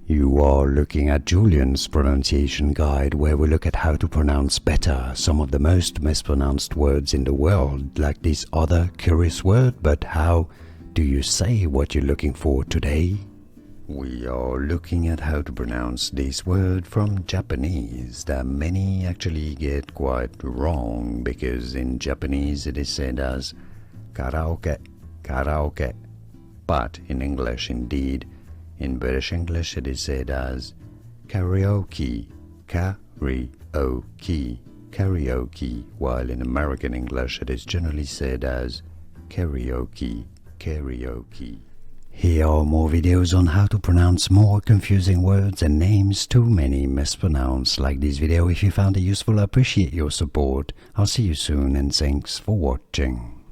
You are looking at Julian's pronunciation guide, where we look at how to pronounce better some of the most mispronounced words in the world, like this other curious word. But how do you say what you're looking for today? We are looking at how to pronounce this word from Japanese that many actually get quite wrong, because in Japanese it is said as karaoke, karaoke. But in English, indeed, in British English it is said as karaoke, karaoke, karaoke, while in American English it is generally said as karaoke, karaoke. Here are more videos on how to pronounce more confusing words and names too many mispronounced. Like this video if you found it useful. I appreciate your support. I'll see you soon and thanks for watching.